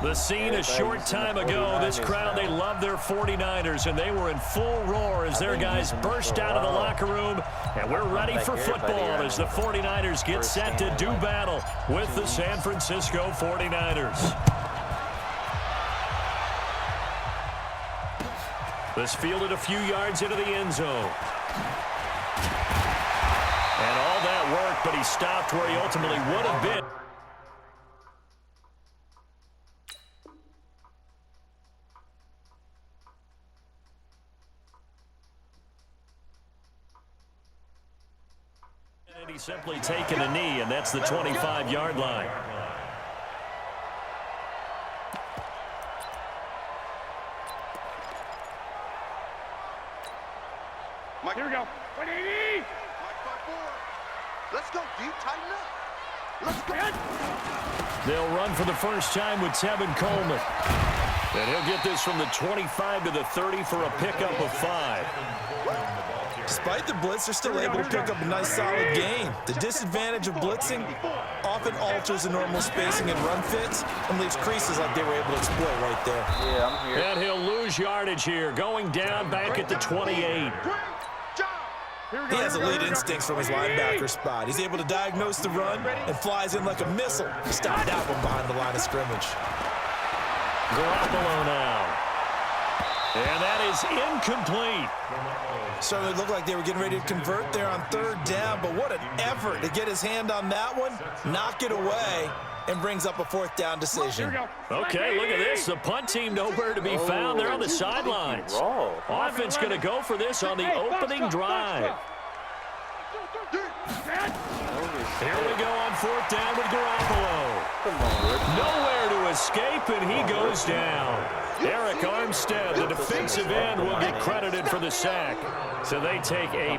The scene a short time ago, this crowd, they love their 49ers, and they were in full roar as their guys burst out of the locker room. And we're ready for football as the 49ers get set to do battle with the San Francisco 49ers. This fielded a few yards into the end zone. And all that work, but he stopped where he ultimately would have been. And he's simply taken a knee, and that's the 25-yard line. Mike, here we go. 180. Let's go, dude. Tighten up. Let's go. They'll run for the first time with Tevin Coleman. And he'll get this from the 25 to the 30 for a pickup of 5. Despite the blitz, they're still able to pick up a nice, solid gain. The disadvantage of blitzing often alters the normal spacing and run fits and leaves creases like they were able to exploit right there. Yeah, I'm here. And he'll lose yardage here, going down back at the 28. He has elite instincts from his linebacker spot. He's able to diagnose the run and flies in like a missile to stop that one behind the line of scrimmage. Garoppolo now. And that is incomplete. Certainly looked like they were getting ready to convert there on third down, but what an effort to get his hand on that one, knock it away, and brings up a fourth down decision. Okay, look at this. The punt team nowhere to be found. They're on the sidelines. Offense going to go for this on the opening drive. Here we go on fourth down with Garoppolo. Nowhere to escape, and he goes down. Eric Armstead, the defensive end, will get credited for the sack. So they take a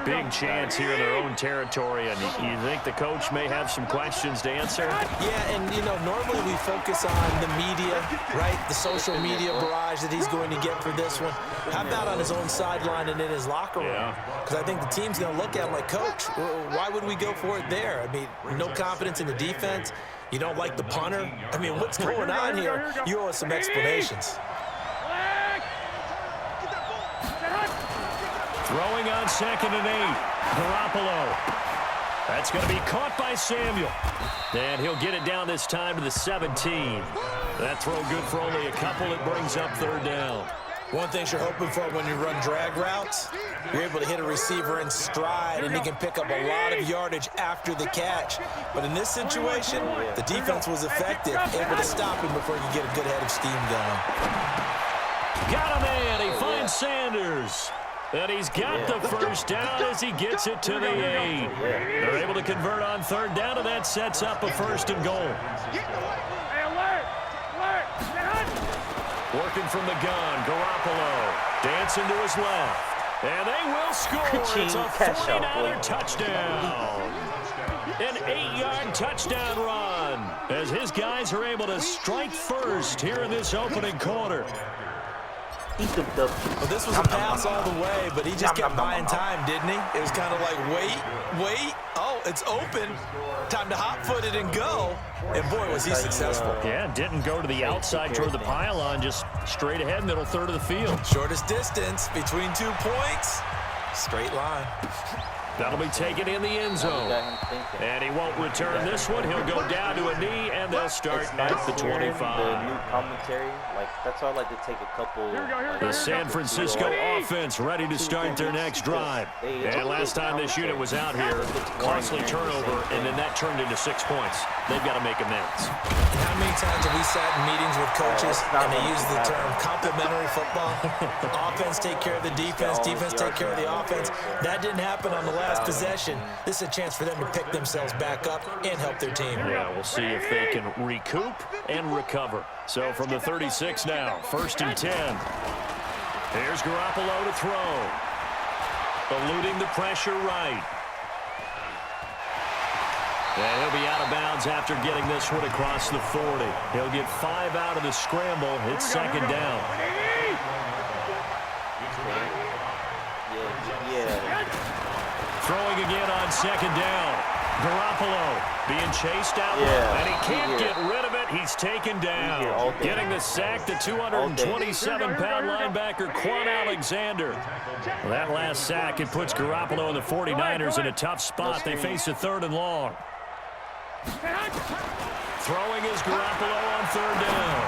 big chance here in their own territory. And you think the coach may have some questions to answer? Yeah, and, normally we focus on the media, right? The social media barrage that he's going to get for this one. How about on his own sideline and in his locker room? Because I think the team's going to look at him like, Coach, why would we go for it there? I mean, no confidence in the defense. You don't like the punter? I mean, what's going on here? You owe us some explanations. Throwing on 2nd and 8. Garoppolo. That's going to be caught by Samuel. And he'll get it down this time to the 17. That throw good for only a couple. It brings up third down. One thing you're hoping for when you run drag routes, you're able to hit a receiver in stride, and he can pick up a lot of yardage after the catch. But in this situation, the defense was effective, able to stop him before you get a good head of steam going. Got him in. He finds Sanders. And he's got the first down as he gets it to the 8. They're able to convert on third down, and that sets up a 1st and goal. Working from the gun, Garoppolo dancing to his left. And they will score. It's a 49er touchdown. An 8-yard touchdown run as his guys are able to strike first here in this opening quarter. Well, this was a pass all the way, but he just kept buying time, didn't he? It was kind of like, wait. Oh, it's open. Time to hot-foot it and go. And, boy, was he successful. Yeah, didn't go to the outside toward the pylon, just straight ahead, middle third of the field. Shortest distance between 2 points. Straight line. That'll be taken in the end zone. And he won't return this one. He'll go down to a knee, and they'll start at the 25. The new commentary, that's why I like to take a couple. The San Francisco offense ready to start their next drive. And last time this unit was out here, costly turnover, and then that turned into 6 points. They've got to make amends. How many times have we sat in meetings with coaches and they use the term complementary football? Offense take care of the defense, defense take care of the offense. That didn't happen on the last possession. This is a chance for them to pick themselves back up and help their team. Yeah, we'll see if they can recoup and recover. So from the 36 now, 1st and 10. Here's Garoppolo to throw. Eluding the pressure right. And he'll be out of bounds after getting this one across the 40. He'll get 5 out of the scramble. It's 2nd down. Throwing again on 2nd down. Garoppolo being chased out, and he can't get rid of it. He's taken down. Getting the sack, the 227-pound linebacker, Quan Alexander. Well, that last sack, it puts Garoppolo and the 49ers in a tough spot. They face a 3rd and long. Throwing is Garoppolo on 3rd down.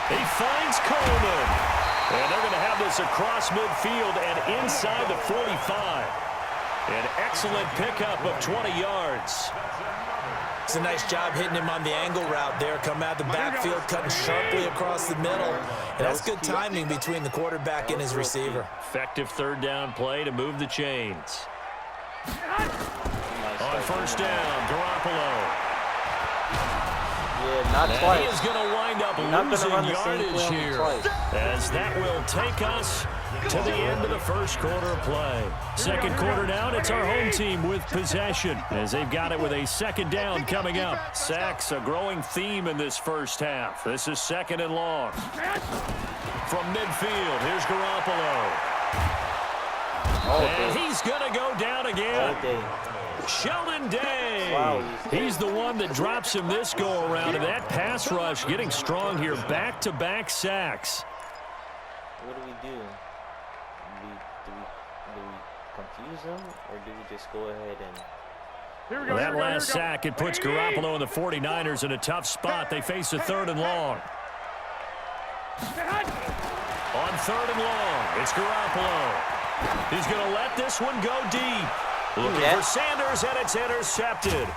He finds Coleman. And they're going to have this across midfield and inside the 45. An excellent pickup of 20 yards. It's a nice job hitting him on the angle route there. Come out of the backfield, cutting sharply across the middle. And that's good timing between the quarterback and his receiver. Effective 3rd down play to move the chains. On 1st down, Garoppolo. Yeah, not twice. He is going to wind up losing yardage here, as that will take us to the end of the 1st quarter of play. 2nd quarter now, and it's our home team with possession, as they've got it with a 2nd down coming up. Sacks, a growing theme in this 1st half. This is 2nd and long. From midfield, here's Garoppolo. And he's going to go down again. Sheldon Day. Wow, he's the one that drops him this go-around, and that pass rush getting strong here. Back-to-back sacks. What do we do? Do we confuse them, or do we just go ahead and... That last sack, it puts Garoppolo and the 49ers in a tough spot. They face a 3rd and long. On 3rd and long, it's Garoppolo. He's going to let this one go deep. Looking for Sanders, and it's intercepted.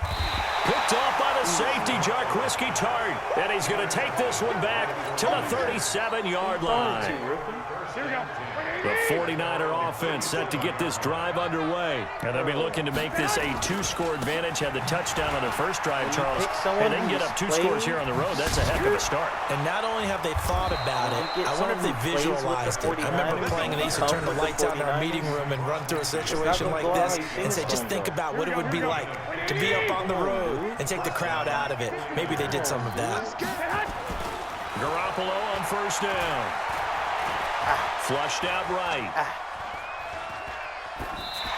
Picked off by the safety, Jarquiski Tart. And he's going to take this one back to the 37-yard line. The 49er offense set to get this drive underway. And they'll be looking to make this a 2-score advantage. Had the touchdown on their 1st drive, Charles. And then get up 2 scores here on the road. That's a heck of a start. And not only have they thought about it, I wonder if they visualized it. I remember playing and they used to turn the lights out in our meeting room and run through a situation like this and say, just think about what it would be like to be up on the road and take the crowd out of it. Maybe they did some of that. Garoppolo on 1st down. Flushed out right.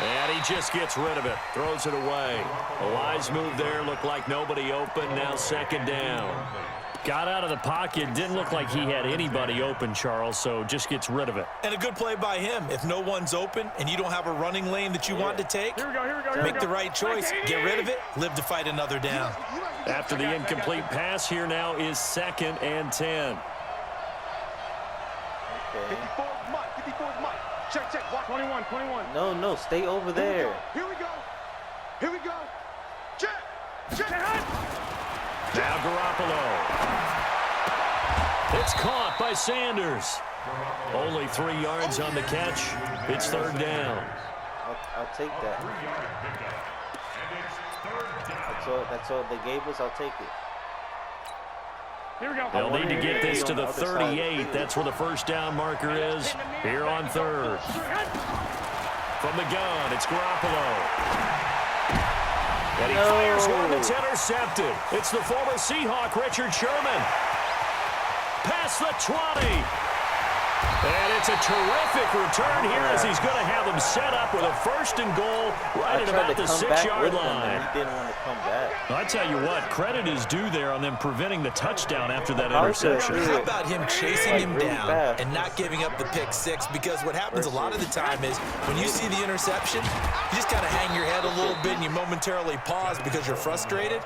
And he just gets rid of it. Throws it away. A wise move there. Looked like nobody open. Now 2nd down. Got out of the pocket. Didn't look like he had anybody open, Charles, so just gets rid of it. And a good play by him. If no one's open and you don't have a running lane that you want to take, make the right choice. Get rid of it. Live to fight another down. After the incomplete pass, here now is 2nd and 10. 54 Mike. Check. 21. No, stay over there. Here we go. Check. Now Garoppolo. It's caught by Sanders. Only 3 yards on the catch. It's 3rd down. I'll take that. That's all they gave us. I'll take it. They'll need to get this to the 38. That's where the 1st down marker is. Here on 3rd. From the gun, it's Garoppolo. And he fires one that's intercepted. It's the former Seahawk, Richard Sherman. Past the 20. And it's a terrific return here as he's going to have them set up with a 1st and goal right at about the 6-yard line. He didn't want to come back. I tell you what, credit is due there on them preventing the touchdown after that interception. How about him chasing him down and not giving up the pick 6? Because what happens a lot of the time is when you see the interception, you just kind of hang your head a little bit and you momentarily pause because you're frustrated.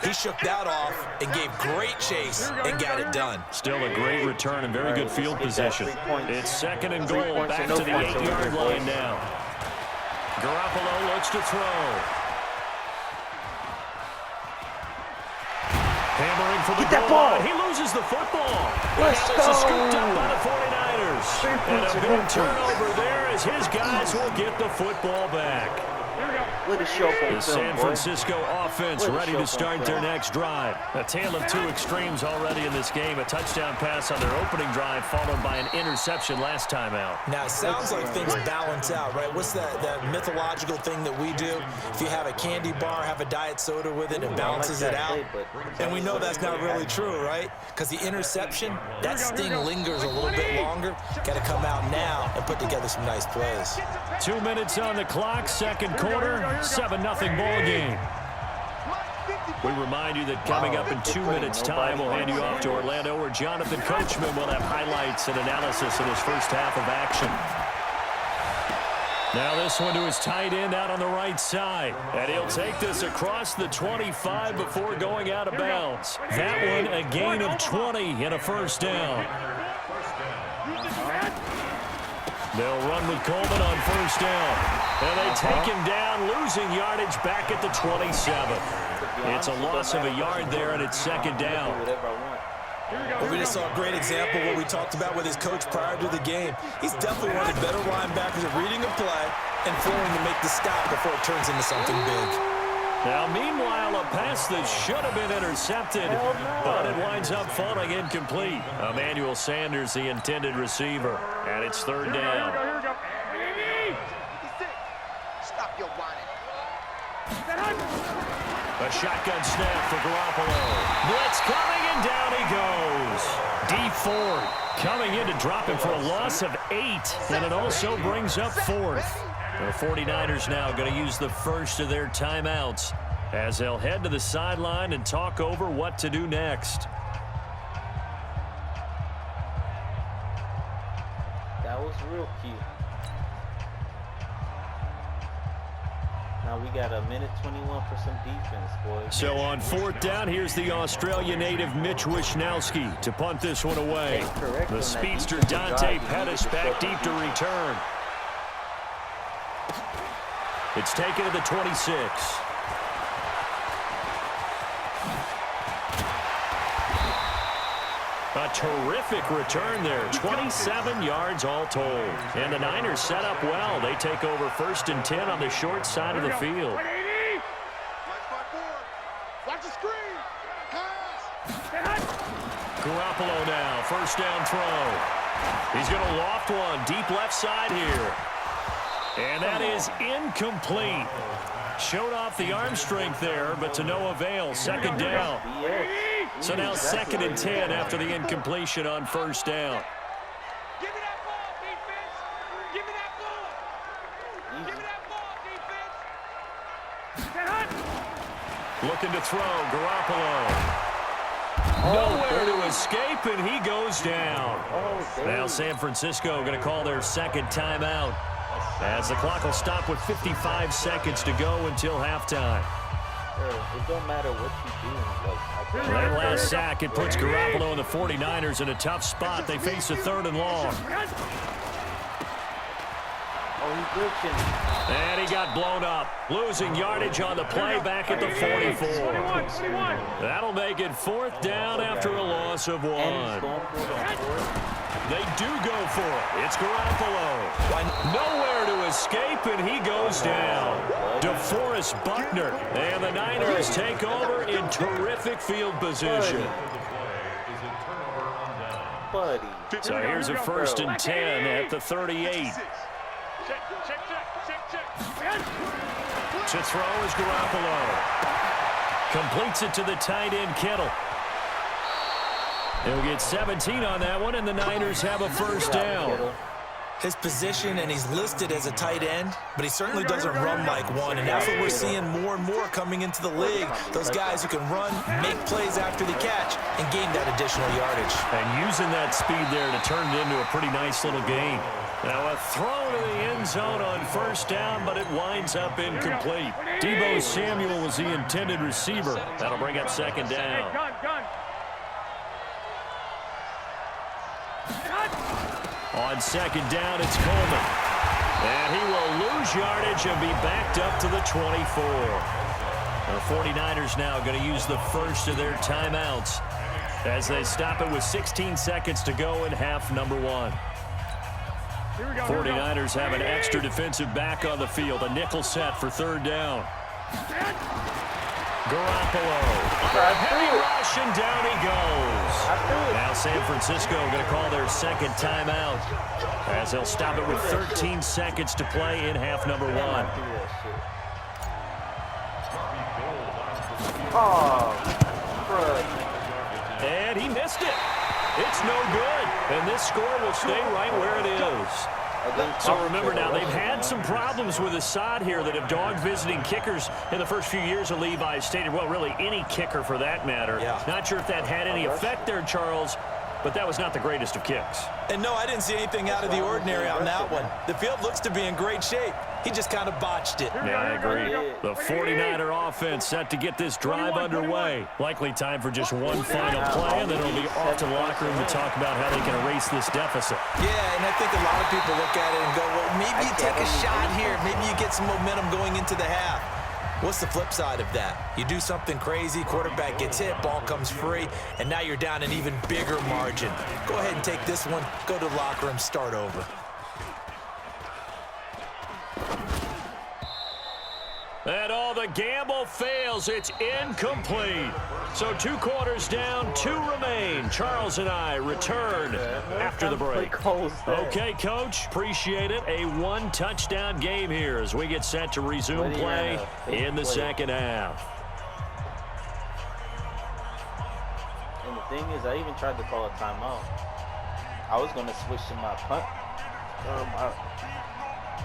He shook that off and gave great chase and got it done. Still a great return and very good field position. It's 2nd and goal, back to the 8-yard line now. Garoppolo looks to throw. Hammering for the goal line. He loses the football. Let's go. It's scooped up by the 49ers. And a big turnover there as his guys will get the football back. The San Francisco offense ready to start their next drive. A tale of 2 extremes already in this game. A touchdown pass on their opening drive followed by an interception last time out. Now, it sounds like things balance out, right? What's that mythological thing that we do? If you have a candy bar, have a diet soda with it, it balances it out. And we know that's not really true, right? Because the interception, that sting lingers a little bit longer. Got to come out now and put together some nice plays. 2 minutes on the clock, 2nd quarter, 7-0 ball game. We remind you that coming up in 2 minutes' time, we'll hand you off to Orlando, where Jonathan Coachman will have highlights and analysis of his first half of action. Now this one to his tight end out on the right side. And he'll take this across the 25 before going out of bounds. That one a gain of 20 and a first down. They'll run with Coleman on first down. And they take him down, losing yardage back at the 27. It's a loss of a yard there, and it's second down. Well, we just saw a great example of what we talked about with his coach prior to the game. He's definitely one of the better linebackers at reading a play and flowing to make the stop before it turns into something big. Now, meanwhile, a pass that should have been intercepted, but it winds up falling incomplete. Emmanuel Sanders, the intended receiver, and it's third down. Stop your whining. A shotgun snap for Garoppolo. Blitz coming, and down he goes. D Ford coming in to drop him for a loss of 8, and it also brings up fourth. The 49ers now going to use the first of their timeouts as they'll head to the sideline and talk over what to do next. That was real cute. Now we got a minute 21 for some defense, boys. So on fourth down, here's the Australia native Mitch Wishnowski to punt this one away. The speedster Dante Pettis back deep to return. It's taken to the 26. A terrific return there. 27 yards all told. And the Niners set up well. They take over 1st and 10 on the short side of the field. Watch the screen. Pass. Garoppolo now, first down throw. He's going to loft one deep left side here. And that is incomplete. Showed off the arm strength there, but to no avail. Second down. So now 2nd and 10 after the incompletion on first down. Give me that ball, defense. Give me that ball. Give me that ball, defense. Looking to throw, Garoppolo. Nowhere to escape, and he goes down. Now San Francisco going to call their second timeout, as the clock will stop with 55 seconds to go until halftime. It don't matter what you do. That last sack, it puts Garoppolo and the 49ers in a tough spot. They face a 3rd and long. Oh, he's glitching. And he got blown up, losing yardage on the play back at the 44. That'll make it 4th down after a loss of 1. They do go for it. It's Garoppolo. Nowhere to escape, and he goes down. DeForest Buckner. And the Niners take over in terrific field position. Buddy. So here's a 1st and 10 at the 38. To throw is Garoppolo. Completes it to the tight end, Kittle. He'll get 17 on that one, and the Niners have a first down. His position, and he's listed as a tight end, but he certainly doesn't run like one, and that's what we're seeing more and more coming into the league. Those guys who can run, make plays after the catch, and gain that additional yardage. And using that speed there to turn it into a pretty nice little game. Now a throw to the end zone on first down, but it winds up incomplete. Deebo Samuel was the intended receiver. That'll bring up second down. On second down, it's Coleman. And he will lose yardage and be backed up to the 24. The 49ers now going to use the first of their timeouts as they stop it with 16 seconds to go in half number 1. 49ers have an extra defensive back on the field. A nickel set for 3rd down. Garoppolo. Heavy rush, and down he goes. Now San Francisco going to call their second timeout as they'll stop it with 13 seconds to play in half number 1. And he missed it. It's no good. And this score will stay right where it is. So remember now, they've had some problems with the side here that have dogged visiting kickers in the first few years of Levi's Stadium. Well, really, any kicker for that matter. Yeah. Not sure if that had any effect there, Charles, but that was not the greatest of kicks. And no, I didn't see anything out of the ordinary on that one. The field looks to be in great shape. He just kind of botched it. Yeah, I agree. The 49er offense set to get this drive underway. Likely time for just one final play, and then it'll be off to the locker room to talk about how they can erase this deficit. Yeah, and I think a lot of people look at it and go, well, maybe you take a shot here. Maybe you get some momentum going into the half. What's the flip side of that? You do something crazy, quarterback gets hit, ball comes free, and now you're down an even bigger margin. Go ahead and take this one, go to the locker room, start over. And all the gamble fails. It's incomplete. So 2 quarters down, 2 remain. Charles and I return after the break. Okay, Coach, appreciate it. A 1-touchdown game here as we get set to resume play in the second half. And the thing is, I even tried to call a timeout. I was going to switch to my punt.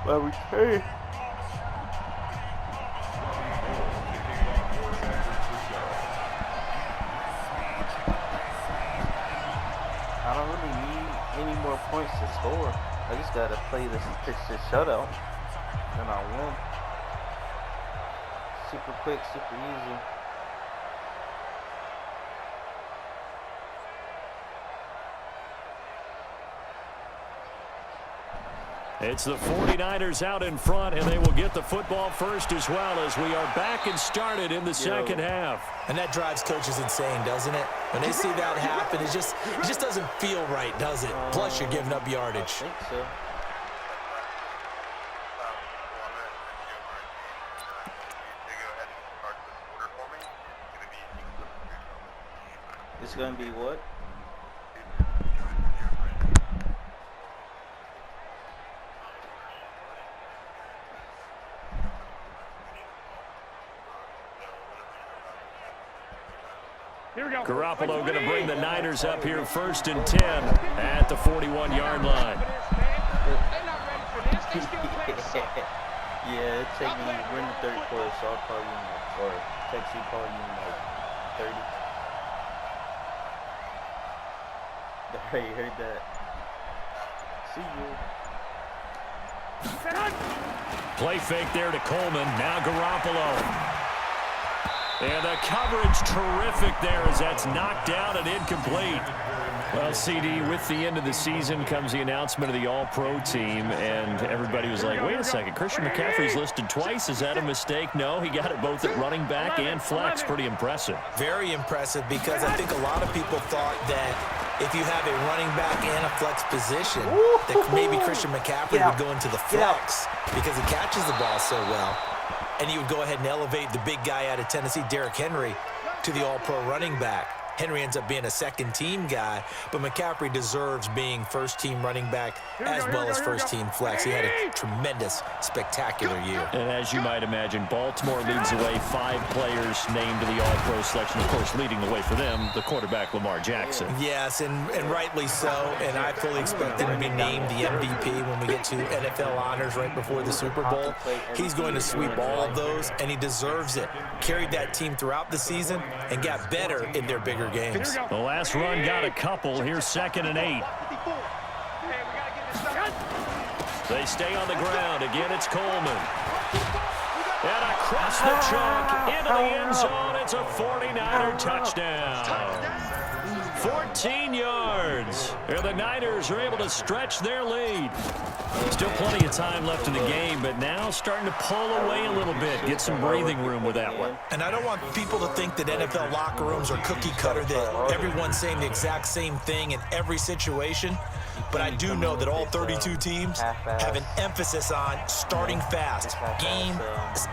My return. I don't really need any more points to score. I just gotta play this shutout, and I'll win. Super quick, super easy. It's the 49ers out in front, and they will get the football first as well as we are back and started in the second half. And that drives coaches insane, doesn't it? When they see that happen, it just doesn't feel right, does it? Plus, you're giving up yardage. I think so. It's gonna be what? Garoppolo going to bring the Niners up here 1st and 10 at the 41-yard line. Yeah, it take me, we're in the third quarter, so I'll call you in like, or text you, call you in like 30. Alright, you heard that. See you. Play fake there to Coleman. Now Garoppolo. And the coverage terrific there as that's knocked down and incomplete. Well, CD, with the end of the season comes the announcement of the All-Pro team, and everybody was like, wait a second, Christian McCaffrey's listed twice. Is that a mistake? No, he got it both at running back and flex. Pretty impressive. Very impressive, because I think a lot of people thought that if you have a running back and a flex position, that maybe Christian McCaffrey would go into the flex because he catches the ball so well. And he would go ahead and elevate the big guy out of Tennessee, Derrick Henry, to the All-Pro running back. Henry ends up being a second-team guy, but McCaffrey deserves being first-team running back as well as first-team flex. He had a tremendous, spectacular year. And as you might imagine, Baltimore leads the way. 5 players named to the All-Pro selection. Of course, leading the way for them, the quarterback Lamar Jackson. Yes, and rightly so. And I fully expect him to be named the MVP when we get to NFL honors right before the Super Bowl. He's going to sweep all of those, and he deserves it. Carried that team throughout the season and got better in their bigger games. The last run got a couple. Here's 2nd and 8. They stay on the ground. Again, it's Coleman. And across the chalk into the end zone. It's a 49er touchdown. 14 yards. And the Niners are able to stretch their lead. Still plenty of time left in the game, but now starting to pull away a little bit. Get some breathing room with that one. And I don't want people to think that NFL locker rooms are cookie cutter, that everyone's saying the exact same thing in every situation. But I do know that all 32 teams have an emphasis on starting fast. Game,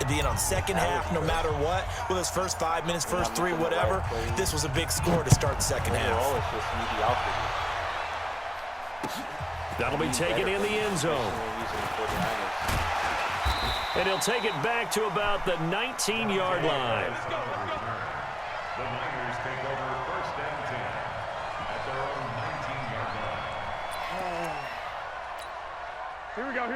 being on second half, no matter what. With his first 5 minutes, first 3, whatever. This was a big score to start the second half. That'll be taken in the end zone. And he'll take it back to about the 19-yard line. The Niners take over 1st and 10 at their own 19-yard line.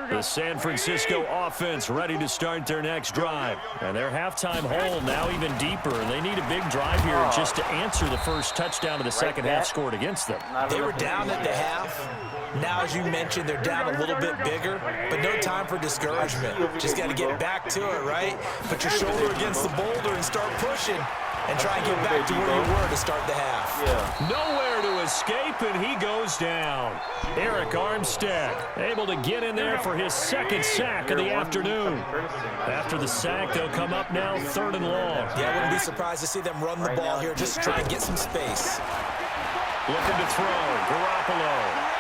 The San Francisco offense ready to start their next drive. And their halftime hole now even deeper. They need a big drive here just to answer the first touchdown of the second half scored against them. They were down at the half. Now, as you mentioned, they're down a little bit bigger, but no time for discouragement. Just got to get back to it, right? Put your shoulder against the boulder and start pushing and try and get back to where you were to start the half. Nowhere to escape, and he goes down. Eric Armstead able to get in there for his second sack of the afternoon. After the sack, they'll come up now 3rd and long. Yeah, I wouldn't be surprised to see them run the ball here just to try and get some space. Looking to throw, Garoppolo.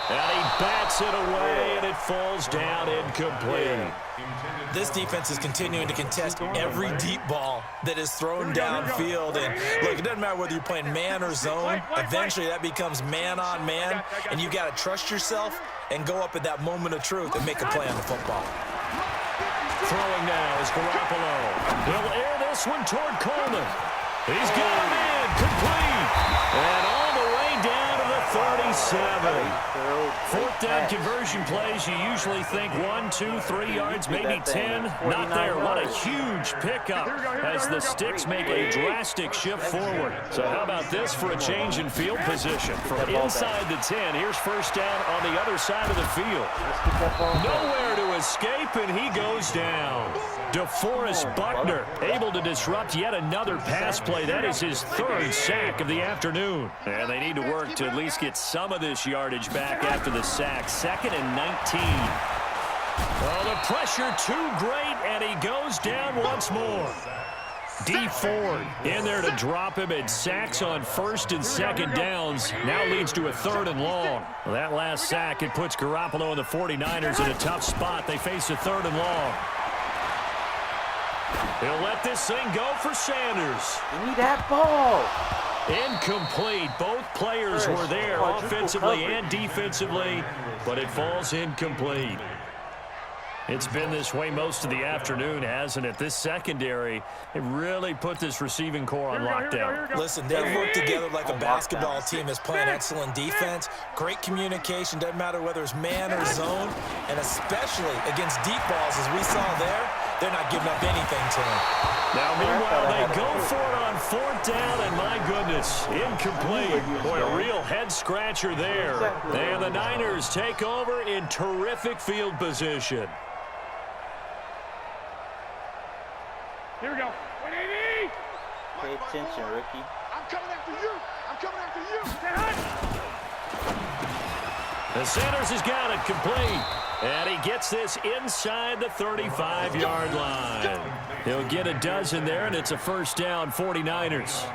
And he bats it away, and it falls down incomplete. This defense is continuing to contest every deep ball that is thrown downfield. And look, it doesn't matter whether you're playing man or zone. Eventually, that becomes man on man, and you got to trust yourself and go up at that moment of truth and make a play on the football. Throwing now is Garoppolo. He'll air this one toward Coleman. He's got him in, complete, and all the way down to the 37. 4th down conversion plays, you usually think 1, 2, 3 yards, maybe 10. Not there. What a huge pickup as the Sticks make a drastic shift forward. So how about this for a change in field position? From inside the 10, here's 1st down on the other side of the field. Nowhere to escape, and he goes down. DeForest Buckner able to disrupt yet another pass play. That is his 3rd sack of the afternoon. And they need to work to at least get some of this yardage back after the sack. 2nd and 19. Oh, the pressure too great, and he goes down once more. D Ford in there to drop him, and sacks on 1st and 2nd downs. Now leads to a 3rd and long. Well, that last sack, it puts Garoppolo and the 49ers in a tough spot. They face a 3rd and long. He'll let this thing go for Sanders. Give me that ball. Incomplete. Both players were there offensively and defensively, but it falls incomplete. It's been this way most of the afternoon, hasn't it? This secondary, it really put this receiving core on lockdown. Listen, they've worked together like a basketball team that's playing excellent defense. Great communication, doesn't matter whether it's man or zone, and especially against deep balls, as we saw there, they're not giving up anything to him. Now, meanwhile, they go for it on 4th down, and my goodness, incomplete. Boy, a real head-scratcher there. And the Niners take over in terrific field position. Here we go. 180. Pay attention, rookie. I'm coming after you. I'm coming after you. The Sanders has got it complete. And he gets this inside the 35-yard line. He'll get a dozen there, and it's a 1st down, 49ers.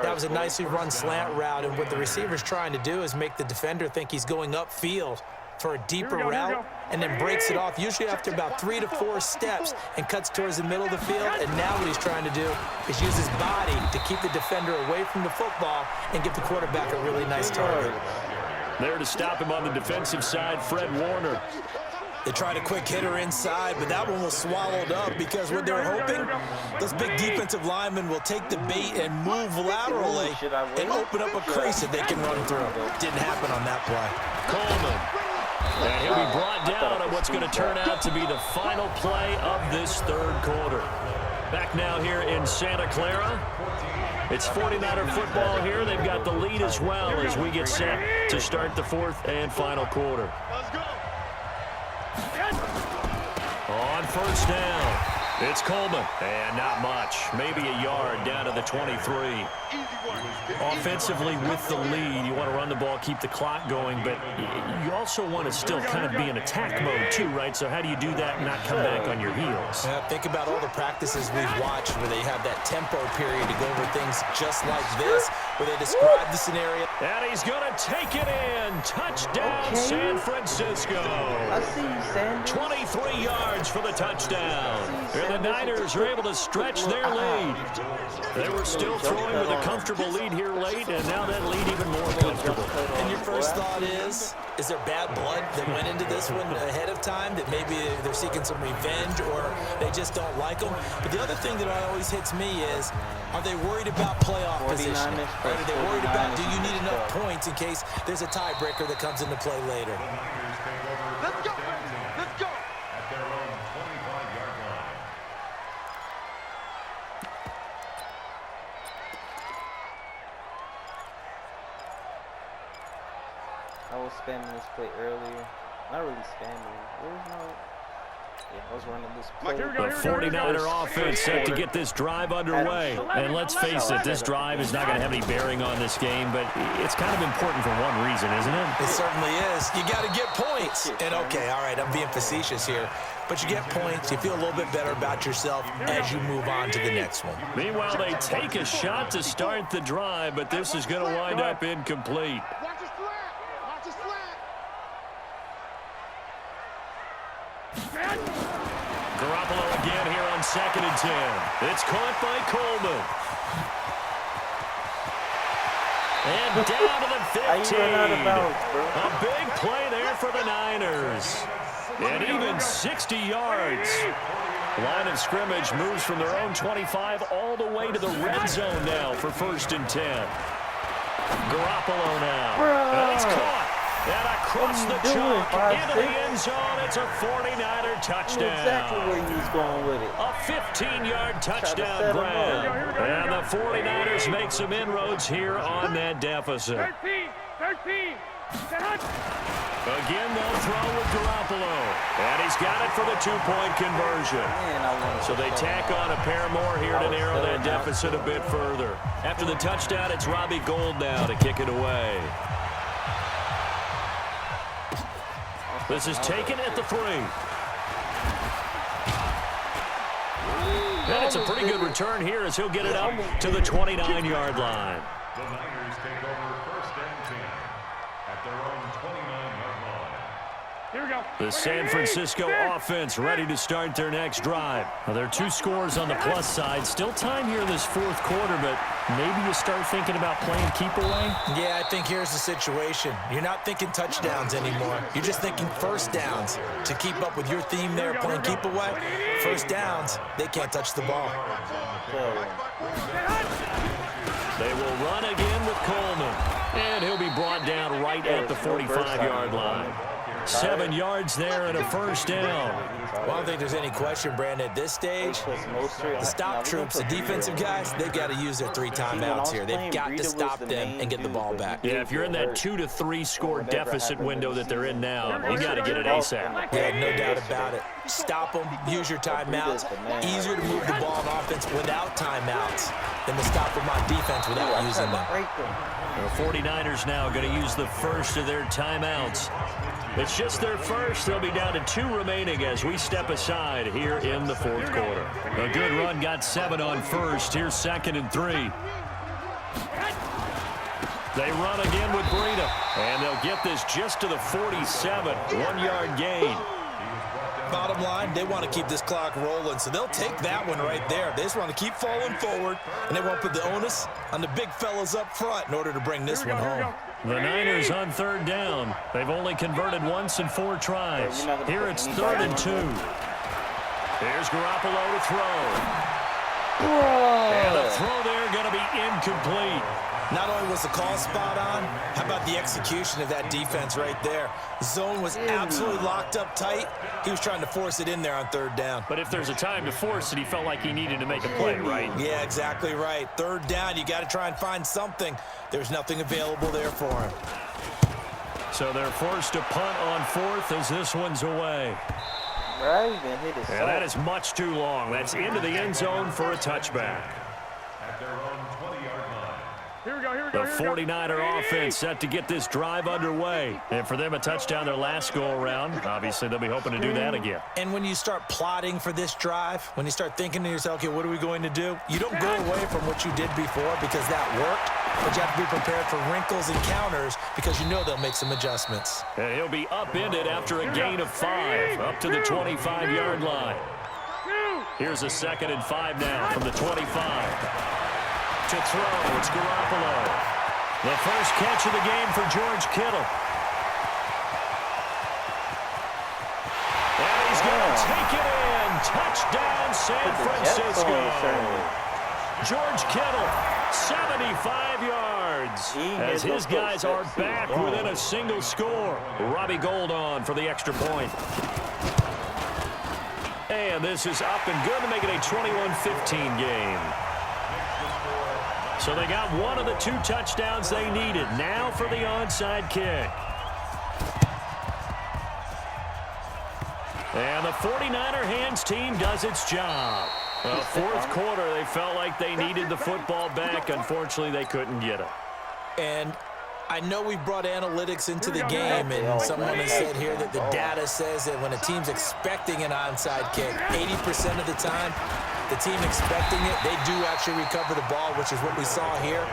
That was a nicely run slant route, and what the receiver's trying to do is make the defender think he's going upfield for a deeper route, and then breaks it off, usually after about 3 to 4 steps, and cuts towards the middle of the field. And now what he's trying to do is use his body to keep the defender away from the football and give the quarterback a really nice target. There to stop him on the defensive side, Fred Warner. They tried a quick hitter inside, but that one was swallowed up because what they're hoping, those big defensive linemen will take the bait and move laterally and open up a crease that they can run through. Didn't happen on that play. Coleman. And he'll be brought down on what's going to turn out to be the final play of this 3rd quarter. Back now here in Santa Clara. It's 49er football here. They've got the lead as well as we get set to start the 4th and final quarter. On 1st down, it's Coleman. And not much. Maybe a yard down to the 23. Offensively with the lead, you want to run the ball, keep the clock going, but you also want to still kind of be in attack mode too, right? So how do you do that and not come back on your heels? Yeah, think about all the practices we've watched where they have that tempo period to go over things just like this, where they describe the scenario. And he's going to take it in. Touchdown, San Francisco. I see you, Sanders. 23 yards for the touchdown. And the Niners are able to stretch their lead. They were still throwing with a comfortable lead here late, and now that lead even more comfortable. And your first thought is there bad blood that went into this one ahead of time, that maybe they're seeking some revenge or they just don't like them? But the other thing that always hits me is, are they worried about playoff position? Or are they worried about, do you need enough points in case there's a tiebreaker that comes into play later? Let's go. Let's go. At their own 25-yard line. I was spamming this play earlier. Not really spamming. Where's my... Yeah, I was running this play. The 49er offense set to get this drive underway. And let's face it, this drive is not going to have any bearing on this game, but it's kind of important for one reason, isn't it? It certainly is. You got to get points. And okay, all right, I'm being facetious here, but you get points. You feel a little bit better about yourself as you move on to the next one. Meanwhile, they take a shot to start the drive, but this is going to wind up incomplete. Watch his flat. Watch his flat. Garoppolo again here on 2nd and 10. It's caught by Coleman. And down to the 15. A big play there for the Niners. And even 60 yards. Line of scrimmage moves from their own 25 all the way to the red zone now for 1st and 10. Garoppolo now. And it's caught. And across the chalk into the end zone. It's a 49er touchdown. Exactly where he's going with it. A 15-yard touchdown grab. And the 49ers make some inroads here on that deficit. 13. Again, they'll throw with Garoppolo. And he's got it for the 2-point conversion. So they tack on a pair more here to narrow that deficit a bit further. After the touchdown, it's Robbie Gould now to kick it away. This is taken at the 3. And it's a pretty good return here as he'll get it up to the 29-yard line. The Niners take over 1st and 10 at their own 29-yard line. Here we go. The San Francisco offense ready to start their next drive. Now, there are 2 scores on the plus side. Still time here in this 4th quarter, but maybe you start thinking about playing keep away? Yeah, I think here's the situation. You're not thinking touchdowns anymore. You're just thinking first downs. To keep up with your theme there, playing keep away, first downs, they can't touch the ball. They will run again with Coleman. And he'll be brought down right at the 45-yard line. 7 yards there and a 1st down. Well, I don't think there's any question, Brandon, at this stage, the stop troops, the defensive guys, they've got to use their 3 timeouts here. They've got to stop them and get the ball back. Yeah, if you're in that 2 to 3 score deficit window that they're in now, you got to get it ASAP. Yeah, no doubt about it. Stop them, use your timeouts. Easier to move the ball on offense without timeouts than to stop them on defense without using them. The 49ers now going to use the first of their timeouts. It's just their first. They'll be down to 2 remaining as we step aside here in the 4th quarter. A good run got 7 on first. Here's 2nd and 3. They run again with Breida. And they'll get this just to the 47. 1-yard gain. Bottom line, they want to keep this clock rolling, so they'll take that one right there. They just want to keep falling forward, and they want to put the onus on the big fellas up front in order to bring this one home. The Niners on 3rd down. They've only converted once in 4 tries. Here it's 3rd and 2. Here's Garoppolo to throw. And the throw there going to be incomplete. Not only was the call spot on, how about the execution of that defense right there? Zone was absolutely locked up tight. He was trying to force it in there on 3rd down. But if there's a time to force it, he felt like he needed to make a play, right? Yeah, exactly right. 3rd down, you got to try and find something. There's nothing available there for him. So they're forced to punt on 4th as this one's away. And that is much too long. That's into the end zone for a touchback. At their own 20-yard line. The 49er offense set to get this drive underway. And for them, a touchdown their last go-around. Obviously, they'll be hoping to do that again. And when you start plotting for this drive, when you start thinking to yourself, okay, what are we going to do? You don't go away from what you did before because that worked, but you have to be prepared for wrinkles and counters because you know they'll make some adjustments. And he'll be upended after a gain of 5, up to the 25-yard line. Here's a 2nd and 5 now from the 25. To throw, it's Garoppolo. The first catch of the game for George Kittle. And he's going to take it in. Touchdown, San Francisco. George Kittle, 75 yards. As his guys are back within a single score. Robbie Gould on for the extra point. And this is up and good to make it a 21-15 game. So they got one of the 2 touchdowns they needed. Now for the onside kick. And the 49er hands team does its job. Fourth quarter, they felt like they needed the football back. Unfortunately, they couldn't get it. And I know we brought analytics into the game, and someone has said here that the data says that when a team's expecting an onside kick, 80% of the time, the team expecting it, they do actually recover the ball, which is what we saw here.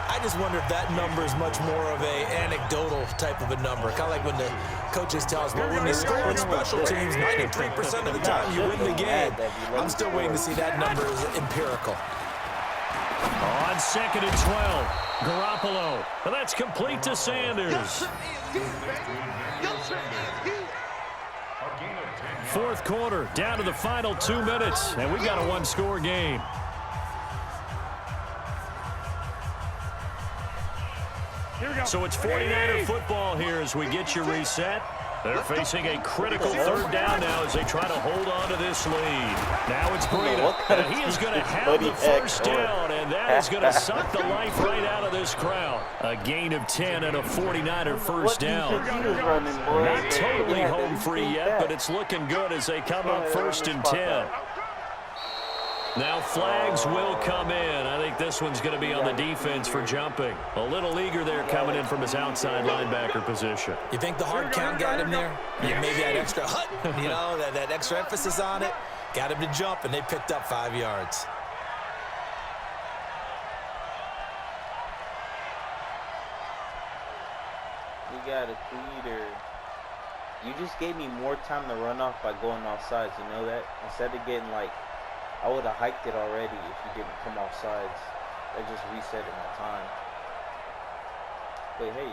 I just wonder if that number is much more of a anecdotal type of a number. Kind of like when the coaches tell us, well, when you score on special teams, 93% of the time you win the game. I'm still waiting to see that number is empirical. On 2nd and 12, Garoppolo. And that's complete to Sanders. Fourth quarter, down to the final 2 minutes, and we've got a 1-score game. So it's 49er football here as we get you reset. They're facing a critical 3rd down now as they try to hold on to this lead. Now it's Breida, and he is going to have the first down, and that is going to suck the life right out of this crowd. A gain of 10 and a 49er first down. Not totally home free yet, but it's looking good as they come up 1st and 10. Now flags will come in. I think this one's going to be on the defense for jumping. A little eager there coming in from his outside linebacker position. You think the hard count got him there? Maybe that extra hut, that extra emphasis on it. Got him to jump, and they picked up 5 yards. You got a tweeter. You just gave me more time to run off by going off sides. You know that? Instead of getting like, I would have hiked it already if you didn't come off sides. I just reset it my time. But hey,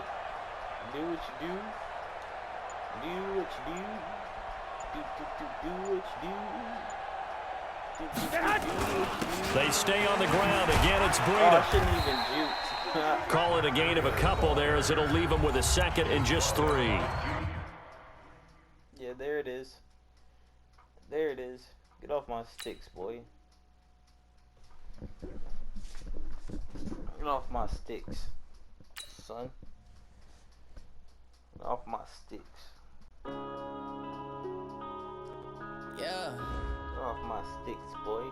do what you do. Do what you do. Do what you do. They stay on the ground. Again, it's Breida. I shouldn't even juke. Call it a gain of a couple there as it'll leave them with a 2nd and just 3. Yeah, there it is. There it is. Get off my sticks, boy. Get off my sticks, son. Get off my sticks. Yeah. Get off my sticks, boy.